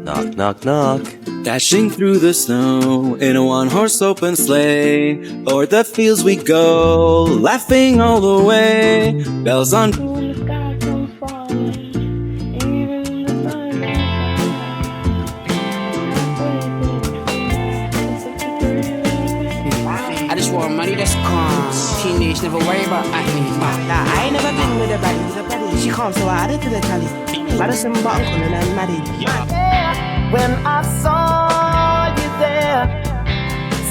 Knock, knock, knock. Dashing through the snow in a one-horse open sleigh. O'er the fields we go, laughing all the way. Bells on. When the sky comes falling, even the sun goes down. I just want money that's calm. Teenage, never worry about acne. Nah, I ain't never been with a baddie. She calm, so I added to the tally. Madison button calling and married. When I saw you there,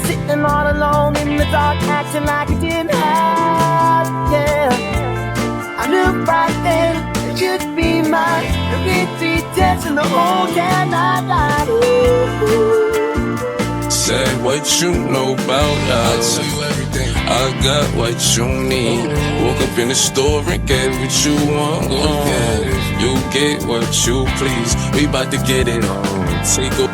sitting all alone in the dark, acting like you didn't have, yeah. I knew right then that you'd be mine. The retreat dance in the whole candlelight. Say what you know about us. I'll tell you everything. I got what you need. Woke up in the store and get what you want. You get what you please. We bout to get it on. Take a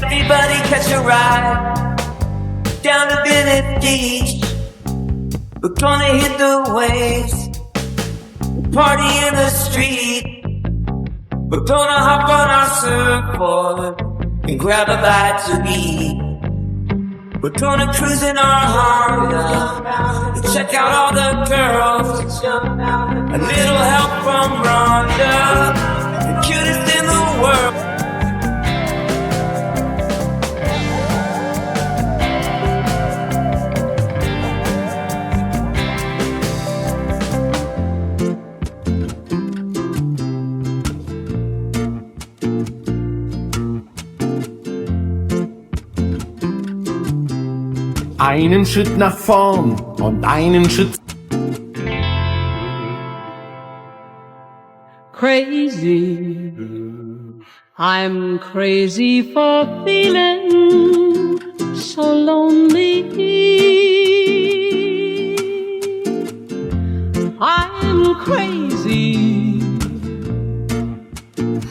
Everybody catch a ride down to Venice Beach. We're gonna hit the waves, party in the street. We're gonna hop on our surfboard and grab a bite to eat. We're gonna cruise in our Honda and check out all the girls. A little help from Rhonda, the cutest in the world. Einen Schritt nach vorn und einen Schritt. Crazy, I'm crazy for feeling so lonely. I'm crazy.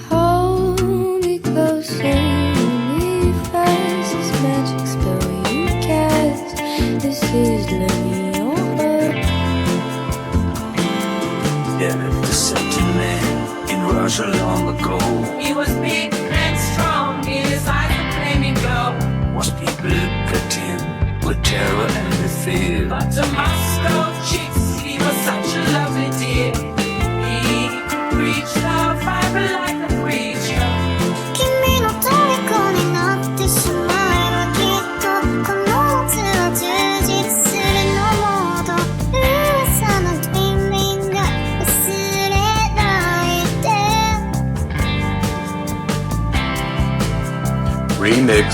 Hold me closer, me fast. This magic spell you cast. This is Lenny on Earth. Yeah, the sentiment in Russia long ago. He was big and strong, his eyes a flaming glow. Most people look at him with terror and with fear. But to Moscow chicks, he was such a lovely dear. He could preach the Bible like a preacher. 君の虜になってしまえばきっとこの夏は充実するのもっと噂のドリーミング忘れないで Remix.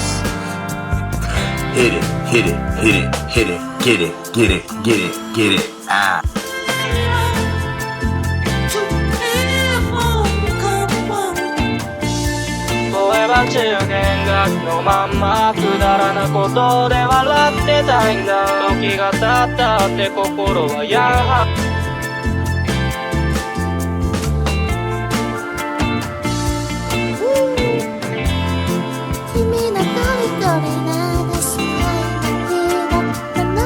Hit it, hit it, hit it, hit it, get it, get it, get it, get it. Ah. Children のまんまくだらなことで笑ってたいんだ時が経ったって心はやは君の虜になってしまえばきっとこの夏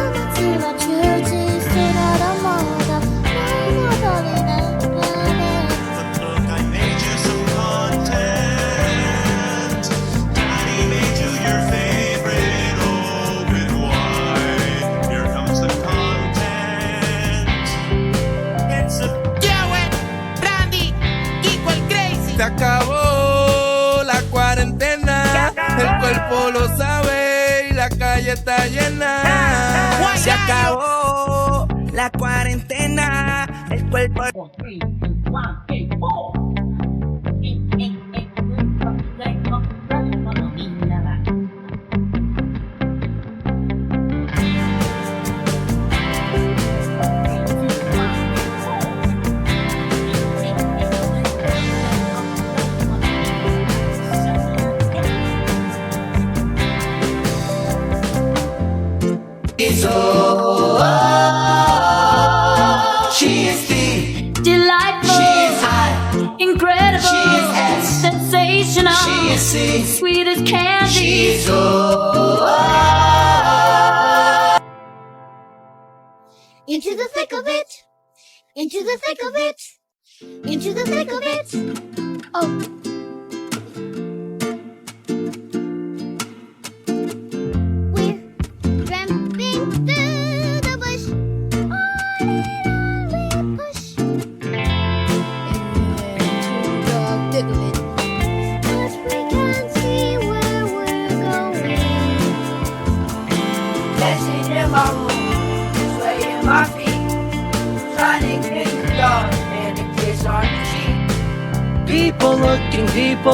は充実するのもっと前戻りなんだね Look, I made you some content. Daddy made you your favorite open wide. Here comes the content. It's a Randy, Kiko el Crazy. Se acabó la cuarentena, el cuerpo lo sabe y la calle está llena. Se acabó La cuarentena, el cuerpo. She is deep, Delightful, she is high, incredible, she is S, sensational, she is C, sweet as candy. she is O. Into the thick of it, into the thick of it, into the thick of it. Oh. We're tramping through the bush, on and on we push. Into the thick of it, but we can't see where we're going. Dancing in my room, swaying my feet, trying to get the dark and a kiss on the cheek. People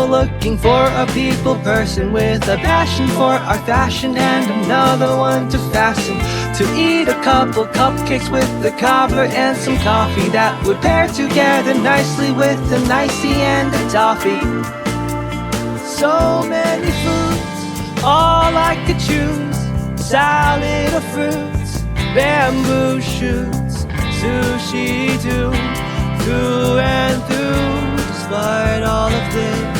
looking for a people person with a passion for our fashion and another one to fasten. To eat a couple cupcakes with the cobbler and some coffee that would pair together nicely with an icy and a toffee. So many foods, all I could choose. Salad or fruits, bamboo shoots, sushi too, through and through. Despite all of this,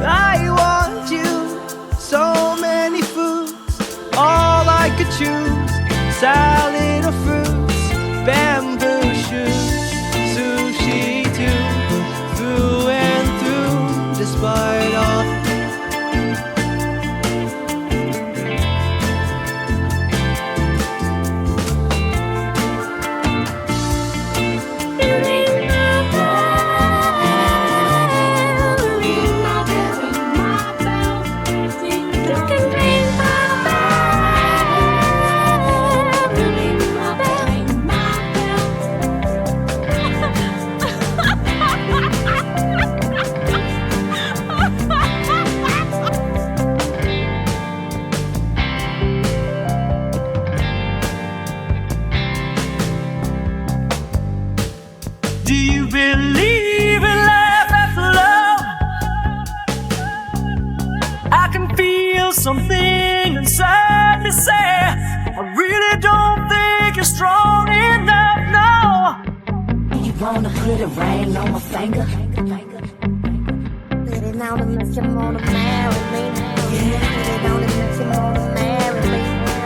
I want you. So many foods, all I could choose. Salad or fruits, bamboo shoots, sushi too, through and through. Despite all. Do you believe in life after love? I can feel something inside me say I really don't think you're strong enough, no. You wanna put a ring on my finger? Put it on and make you wanna marry me. Yeah. Put it on and make you wanna marry me.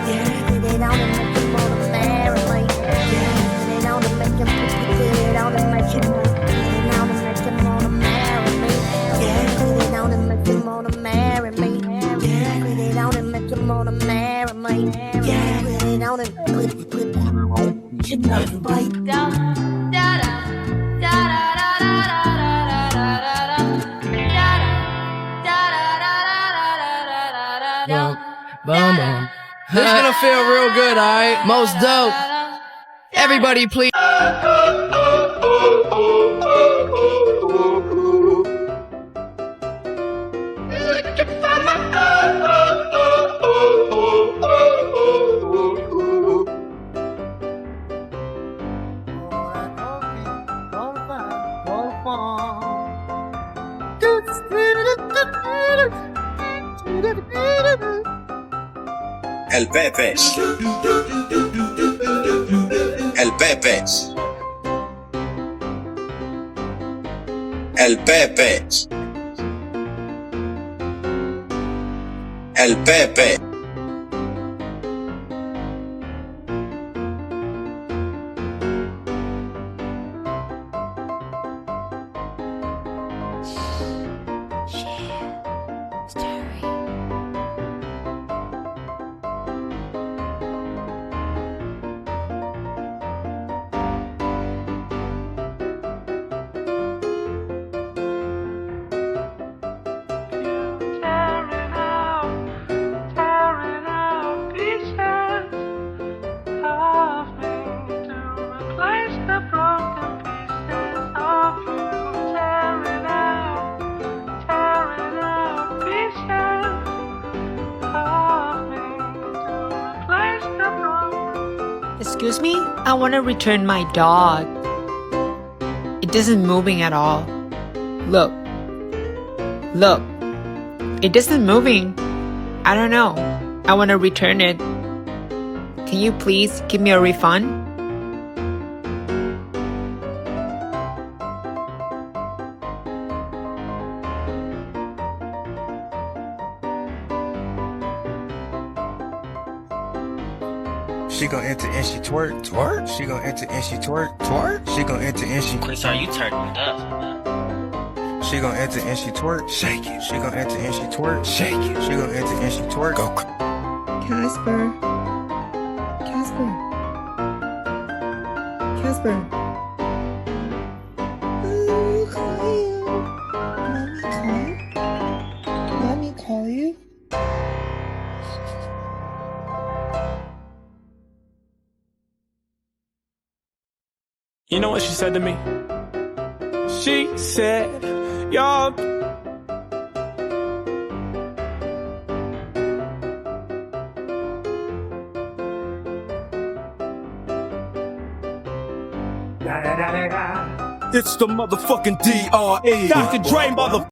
Yeah. Put it on and make you wanna marry me. Yeah. Put it on and make you put it on and make you wanna. Put it on and make you wanna marry me. Yeah. Put it on and make you wanna marry me. Yeah. Put it on and make you wanna marry me. Yeah. Put it on and put you nothing but down. Boom, boom. This is gonna feel real good, alright? Most dope. Everybody, please. El Pepe. El Pepe. El Pepe. El Pepe. Excuse me? I want to return my dog. It isn't moving at all. Look. Look. It isn't moving. I don't know. I want to return it. Can you please give me a refund? She gon' enter and she twerk, twerk. She gon' enter and she twerk, twerk. She gon' enter and she. Chris, are you turned up? She gon' enter and she twerk, shake it. She gon' enter and she twerk, shake it. She gon' enter and she twerk. Go. Casper. Casper. Casper. Oh, call you. Let me call you. You know what she said to me? She said, y'all. It's the motherfucking DRE. Dr. Dre, motherfucker.